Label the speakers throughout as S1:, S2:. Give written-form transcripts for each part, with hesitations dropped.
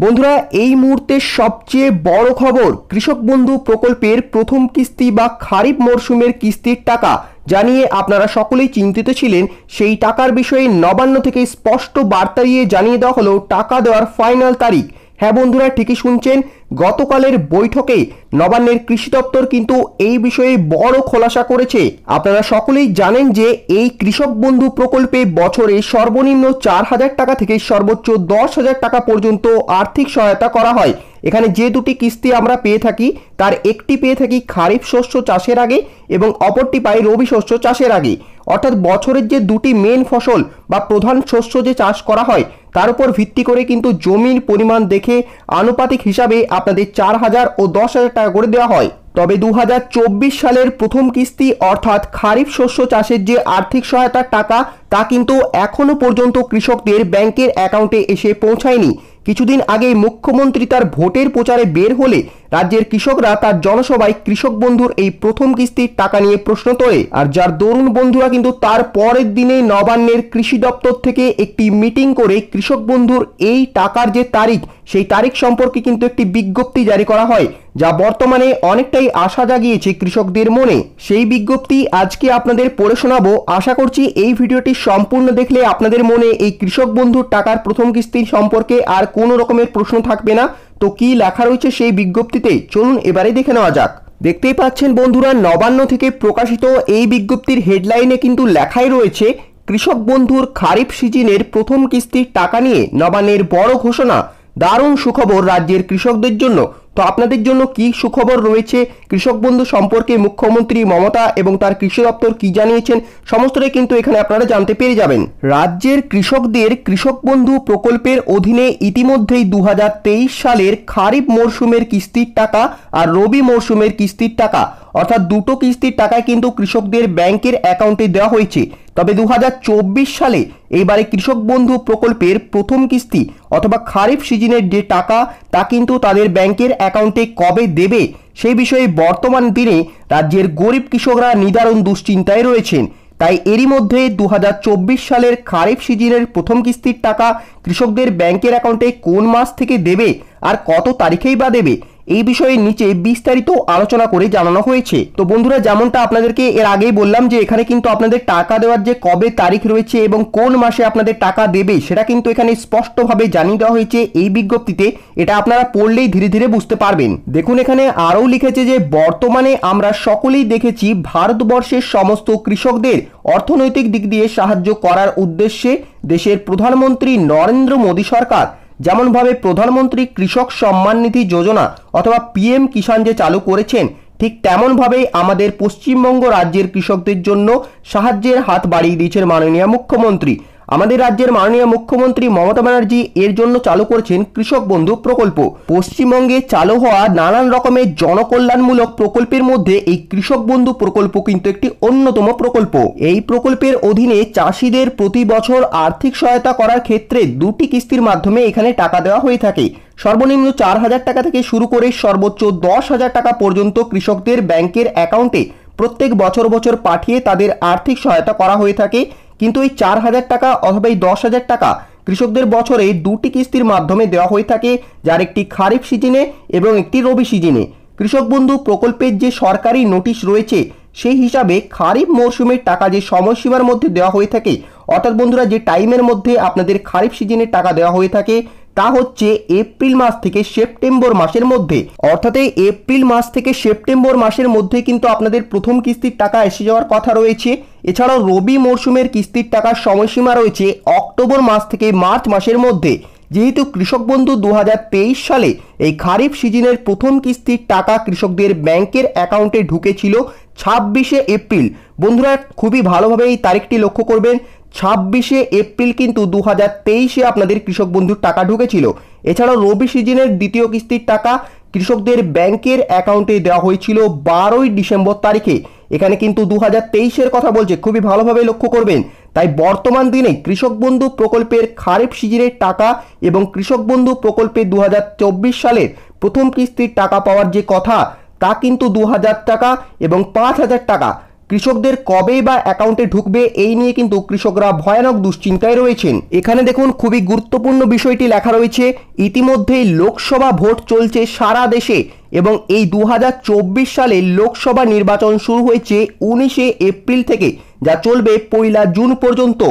S1: বন্ধুরা, এই মুহূর্তে সবচেয়ে বড় খবর, কৃষক বন্ধু প্রকল্পের প্রথম কিস্তি বা খারিফ মরশুমের কিস্তির টাকা জানিয়ে আপনারা সকলেই চিন্তিত ছিলেন। সেই টাকার বিষয়ে নবান্ন থেকে স্পষ্ট বার্তা দিয়ে জানিয়ে দেওয়া হলো টাকা দেওয়ার ফাইনাল তারিখ। হ্যাঁ বন্ধুরা, ঠিকই শুনছেন, গতকালের বৈঠকে নবান্নের কৃষি দপ্তর কিন্তু এই বিষয়ে বড় খোলাসা করেছে। আপনারা সকলেই জানেন যে এই কৃষক বন্ধু প্রকল্পে বছরে সর্বনিম্ন 4,000 টাকা থেকে সর্বোচ্চ 10,000 টাকা পর্যন্ত আর্থিক সহায়তা করা হয়। এখানে যে দুটি কিস্তি আমরা পেয়ে থাকি, তার একটি পেয়ে থাকি খারিফ শস্য চাষের আগে এবং অপরটি পাই রবি শস্য চাষের আগে। অর্থাৎ বছরের যে দুটি মেন ফসল বা প্রধান শস্য যে চাষ করা হয়, তার উপর ভিত্তি করে কিন্তু জমির পরিমাণ দেখে আনুপাতিক হিসাবে আপনাদের 4,000 ও 10,000 টাকা করে দেওয়া হয়। তবে 2024 সালের প্রথম কিস্তি অর্থাৎ খারিফ শস্য চাষের যে আর্থিক সহায়তার টাকা, তা কিন্তু এখনো পর্যন্ত কৃষকদের ব্যাংকের অ্যাকাউন্টে এসে পৌঁছায়নি। কিছুদিন আগে মুখ্যমন্ত্রী তার ভোটের প্রচারে বের হলে রাজ্যের কৃষকরা তার জনসভায় কৃষক বন্ধুর এই প্রথম কিস্তির টাকা নিয়ে প্রশ্ন তোলে। আর যার দরুন বন্ধুরা কিন্তু তার পরের দিনে নবান্নের কৃষি দপ্তর থেকে একটি মিটিং করে কৃষক বন্ধুর এই টাকার যে তারিখ, সেই তারিখ সম্পর্কে কিন্তু একটি বিজ্ঞপ্তি জারি করা হয়, যা বর্তমানে অনেকটাই আশা জাগিয়েছে কৃষকদের মনে। সেই বিজ্ঞপ্তি আজকে আপনাদের পড়ে শোনাবো। আশা করছি এই ভিডিওটি সম্পূর্ণ দেখলে আপনাদের মনে এই কৃষক বন্ধুর টাকার প্রথম কিস্তির সম্পর্কে আর কোনো রকমের প্রশ্ন থাকবে না। তো কি লেখা রয়েছে সেই বিজ্ঞপ্তিতে, চলুন এবারে দেখে নেওয়া যাক। দেখতেই পাচ্ছেন বন্ধুরা, নবান্ন থেকে প্রকাশিত এই বিজ্ঞপ্তির হেডলাইনে কিন্তু লেখাই রয়েছে কৃষক বন্ধুর খারিফ সিজনের প্রথম কিস্তির টাকা নিয়ে নবান্নের বড় ঘোষণা। দারুণ সুখবর রাজ্যের কৃষকদের জন্য। তো আপনাদের জন্য কি সুখবর রয়েছে, কৃষক বন্ধু সম্পর্কে মুখ্যমন্ত্রী মমতা এবং তার কৃষি দপ্তর কি জানিয়েছেন, সমস্তটাই কিন্তু এখানে আপনারা জানতে পেরে যাবেন। রাজ্যের কৃষকদের কৃষক বন্ধু প্রকল্পের অধীনে ইতিমধ্যেই 2023 সালের খারিফ মরশুমের কিস্তির টাকা আর রবি মরশুমের কিস্তির টাকা অর্থাৎ দুটো কিস্তির টাকায় কিন্তু কৃষকদের ব্যাংকের অ্যাকাউন্টে দেওয়া হয়েছে। তবে 2024 সালে এইবারে কৃষক বন্ধু প্রকল্পের প্রথম কিস্তি অথবা খারিফ সিজনের যে টাকা, তা কিন্তু তাদের ব্যাংকের অ্যাকাউন্টে কবে দেবে সেই বিষয়ে বর্তমান দিনে রাজ্যের গরিব কৃষকরা নিদারুণ দুশ্চিন্তায় রয়েছেন। তাই এরই মধ্যে 2024 সালের খারিফ সিজনের প্রথম কিস্তির টাকা কৃষকদের ব্যাংকের অ্যাকাউন্টে কোন মাস থেকে দেবে আর কত তারিখেই বা দেবে, এই বিষয়ে নিচে বিস্তারিত আলোচনা করে জানানো হয়েছে। তো বন্ধুরা, যেমনটা আপনাদেরকে এর আগেই বললাম যে এখানে কিন্তু আপনাদের টাকা দেওয়ার যে কবে তারিখ রয়েছে এবং কোন মাসে আপনাদের টাকা দেবে, সেটা কিন্তু এখানে স্পষ্টভাবে জানিয়ে দেওয়া হয়েছে এই বিজ্ঞপ্তিতে। এটা আপনারা পড়লেই ধীরে ধীরে বুঝতে পারবেন। দেখুন, এখানে আরও লিখেছে যে বর্তমানে আমরা সকলেই দেখেছি ভারতবর্ষের সমস্ত কৃষকদের অর্থনৈতিক দিক দিয়ে সাহায্য করার উদ্দেশ্যে দেশের প্রধানমন্ত্রী নরেন্দ্র মোদী সরকার যেমনভাবে প্রধানমন্ত্রী কৃষক সম্মান নিধি যোজনা অথবা পিএম কিষাণ যে চালু করেছেন, ঠিক তেমনভাবেই আমাদের পশ্চিমবঙ্গ রাজ্যের কৃষকদের জন্য সাহায্যের হাত বাড়িয়ে দিয়েছেন মাননীয় মুখ্যমন্ত্রী। আমাদের রাজ্যের মাননীয় মুখ্যমন্ত্রী মমতা ব্যানার্জি এর জন্য চালু করেছেন কৃষক বন্ধু প্রকল্প। পশ্চিমবঙ্গে চালু হওয়া নানান রকমের জনকল্যাণমূলক প্রকল্পের মধ্যে এই কৃষক বন্ধু প্রকল্প কিন্তু একটি অন্যতম প্রকল্প। এই প্রকল্পের অধীনে চাষিদের প্রতি বছর আর্থিক সহায়তা করার ক্ষেত্রে দুটি কিস্তির মাধ্যমে এখানে টাকা দেওয়া হয়ে থাকে। সর্বনিম্ন 4,000 টাকা থেকে শুরু করে সর্বোচ্চ 10,000 টাকা পর্যন্ত কৃষকদের ব্যাংকের অ্যাকাউন্টে প্রত্যেক বছর বছর পাঠিয়ে তাদের আর্থিক সহায়তা করা হয়ে থাকে। কিন্তু এই 4,000 টাকা অথবা এই 10,000 টাকা কৃষকদের বছরে দুটি কিস্তির মাধ্যমে দেওয়া হয়ে থাকে, যার একটি খারিফ সিজনে এবং একটি রবি সিজনে। কৃষক বন্ধু প্রকল্পের যে সরকারি নোটিশ রয়েছে, সেই হিসাবে খারিফ মরশুমের টাকা যে সময়সীমার মধ্যে দেওয়া হয়ে থাকে, অর্থাৎ বন্ধুরা যে টাইমের মধ্যে আপনাদের খারিফ সিজনের টাকা দেওয়া হয়ে থাকে, তা হচ্ছে এপ্রিল মাস থেকে সেপ্টেম্বর মাসের মধ্যে। অর্থাৎ এই এপ্রিল মাস থেকে সেপ্টেম্বর মাসের মধ্যে কিন্তু আপনাদের প্রথম কিস্তির টাকা এসে যাওয়ার কথা রয়েছে। এছাড়াও রবি মরশুমের কিস্তির টাকার সময়সীমা রয়েছে অক্টোবর মাস থেকে মার্চ মাসের মধ্যে। যেহেতু কৃষক বন্ধু 2023 সালে এই খারিফ সিজনের প্রথম কিস্তির টাকা কৃষকদের ব্যাংকের অ্যাকাউন্টে ঢুকেছিল 26শে এপ্রিল। বন্ধুরা, খুবই ভালোভাবে এই তারিখটি লক্ষ্য করবেন। 26শে এপ্রিল কিন্তু 2023-এ আপনাদের কৃষক বন্ধুর টাকা ঢুকেছিল। এছাড়াও রবি সিজনের দ্বিতীয় কিস্তির টাকা কৃষকদের ব্যাংকের অ্যাকাউন্টে দেওয়া হয়েছিল 12ই ডিসেম্বর তারিখে। এখানে কিন্তু 2023-এর কথা বলছে, খুবই ভালোভাবে লক্ষ্য করবেন। তাই বর্তমান দিনে কৃষক বন্ধু প্রকল্পের খারিফ সিজনের টাকা এবং কৃষক বন্ধু প্রকল্পে 2024 সালের প্রথম কিস্তির টাকা পাওয়ার যে কথা, তা কিন্তু 2,000 টাকা এবং 5,000 টাকা কৃষকদের কবে বা অ্যাকাউন্টে ঢুকবে এই নিয়ে কিন্তু কৃষকরা ভয়ানক দুশ্চিন্তায় রয়েছেন। এখানে দেখুন খুবই গুরুত্বপূর্ণ বিষয়টি লেখা রয়েছে, ইতিমধ্যেই লোকসভা ভোট চলছে সারা দেশে এবং এই 2024 সালে লোকসভা নির্বাচন শুরু হয়েছে 19শে এপ্রিল থেকে, যা চলবে 1 জুন পর্যন্ত।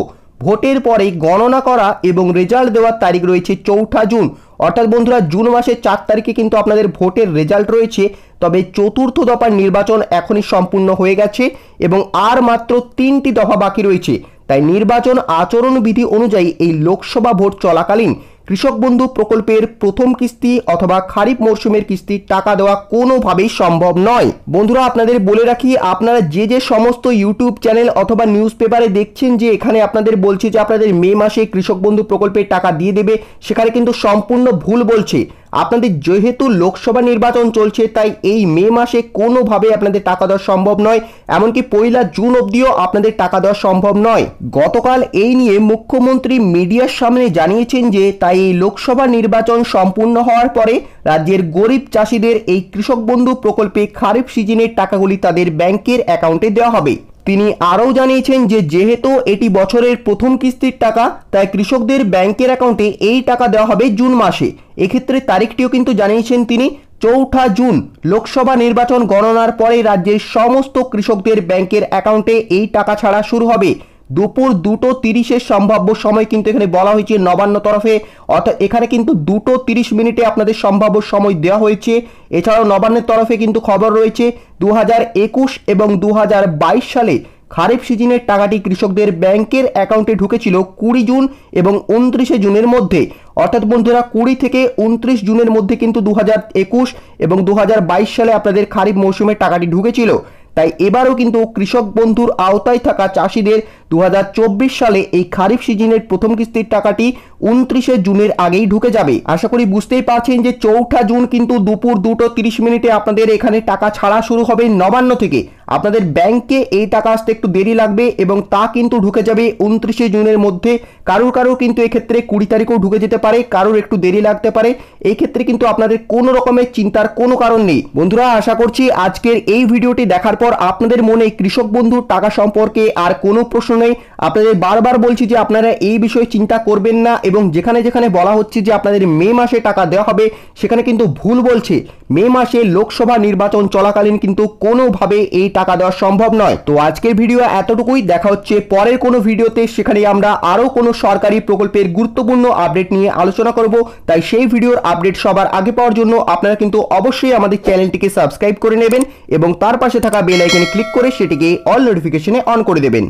S1: ভোটের পরে গণনা করা এবং রেজাল্ট দেওয়ার তারিখ রয়েছে 4 জুন। অর্থাৎ বন্ধুরা, জুন মাসের 4 তারিখে কিন্তু আপনাদের ভোটের রেজাল্ট রয়েছে। তবে চতুর্থ দফার নির্বাচন এখনই সম্পূর্ণ হয়ে গেছে এবং আর মাত্র 3টি দফা বাকি রয়েছে। তাই নির্বাচন আচরণবিধি অনুযায়ী এই লোকসভা ভোট চলাকালীন কৃষক বন্ধু প্রকল্পের প্রথম কিস্তি অথবা খারিফ মরশুমের কিস্তির টাকা দেওয়া কোনোভাবেই সম্ভব নয়। বন্ধুরা, আপনাদের বলে রাখি, আপনারা যে সমস্ত ইউটিউব চ্যানেল অথবা নিউজ পেপারে দেখছেন যে এখানে আপনাদের বলছে যে আপনাদের মে মাসে কৃষক বন্ধু প্রকল্পের টাকা দিয়ে দেবে, সেখানে কিন্তু সম্পূর্ণ ভুল বলছে। আপনাদের যেহেতু লোকসভা নির্বাচন চলছে তাই এই মে মাসে কোনোভাবে আপনাদের টাকা দেওয়া সম্ভব নয়, এমনকি 1 জুন অবধিও আপনাদের টাকা দেওয়া সম্ভব নয়। গতকাল এই নিয়ে মুখ্যমন্ত্রী মিডিয়ার সামনে জানিয়েছেন যে তাই এই লোকসভা নির্বাচন সম্পূর্ণ হওয়ার পরে রাজ্যের গরিব চাষিদের এই কৃষক বন্ধু প্রকল্পে খারিফ সিজনের টাকাগুলি তাদের ব্যাংকের অ্যাকাউন্টে দেওয়া হবে। তিনি আরও জানিয়েছেন যে যেহেতু এটি বছরের প্রথম কিস্তির টাকা, তাই কৃষকদের ব্যাংকের অ্যাকাউন্টে এই টাকা দেওয়া হবে জুন মাসে। এক্ষেত্রে তারিখটিও কিন্তু জানিয়েছেন তিনি 4 জুন। লোকসভা নির্বাচন গণনার পরে রাজ্যের সমস্ত কৃষকদের ব্যাংকের অ্যাকাউন্টে এই টাকা ছাড়া শুরু হবে। দুপুর 2:30 সম্ভাব্য সময় কিন্তু এখানে বলা হয়েছে নবান্ন তরফে, অর্থাৎ এখানে কিন্তু 2:30 আপনাদের সম্ভাব্য সময় দেওয়া হয়েছে। এছাড়াও নবান্নের তরফে কিন্তু খবর রয়েছে 2021 এবং 2022 সালে খারিফ সিজনের টাকাটি কৃষকদের ব্যাংকের অ্যাকাউন্টে ঢুকেছিল 20 জুন এবং 29 জুনের মধ্যে। অর্থাৎ বন্ধুরা, 20 থেকে 29 জুনের মধ্যে কিন্তু 2021 এবং 2022 সালে আপনাদের খারিফ মৌসুমের টাকাটি ঢুকেছিল। তাই এবারও কিন্তু কৃষক বন্ধুর আওতায় থাকা চাষিদের 2024 সালে এই খারিফ সিজনের প্রথম কিস্তির টাকাটি 29 জুনের আগেই ঢুকে যাবে। আশা করি বুঝতেই পারছেন যে 4 জুন কিন্তু দুপুর 2:30 আপনাদের এখানে টাকা ছাড়া শুরু হবে নবান্ন থেকে। আপনাদের ব্যাংকে এই টাকা আসতে একটু দেরি লাগবে এবং তা কিন্তু ঢুকে যাবে 29 জুনের মধ্যে। কারোর কিন্তু এক্ষেত্রে 20 তারিখেও ঢুকে যেতে পারে, কারোর একটু দেরি লাগতে পারে। এই ক্ষেত্রে কিন্তু আপনাদের কোনো রকমের চিন্তার কোনো কারণ নেই। বন্ধুরা, আশা করছি আজকের এই ভিডিওটি দেখার পর আপনাদের মনে কৃষক বন্ধুর টাকা সম্পর্কে আর কোনো প্রশ্ন নেই। আপনাদের বারবার বলছি যে আপনারা এই বিষয়ে চিন্তা করবেন না এবং যেখানে যেখানে বলা হচ্ছে যে আপনাদের মে মাসে টাকা দেওয়া হবে সেখানে কিন্তু ভুল বলছে। মে মাসে লোকসভা নির্বাচন চলাকালীন কিন্তু কোনোভাবে এই টাকা দেওয়া সম্ভব নয়। তো আজকের ভিডিও এতটুকুই, দেখা হচ্ছে পরের কোনো ভিডিওতে। সেখানে আমরা আরও কোনো সরকারি প্রকল্পের গুরুত্বপূর্ণ আপডেট নিয়ে আলোচনা করব। তাই সেই ভিডিওর আপডেট সবার আগে পাওয়ার জন্য আপনারা কিন্তু অবশ্যই আমাদের চ্যানেলটিকে সাবস্ক্রাইব করে নেবেন এবং তার পাশে থাকা বেল আইকনে ক্লিক করে সেটিকে অল নোটিফিকেশনে অন করে দেবেন।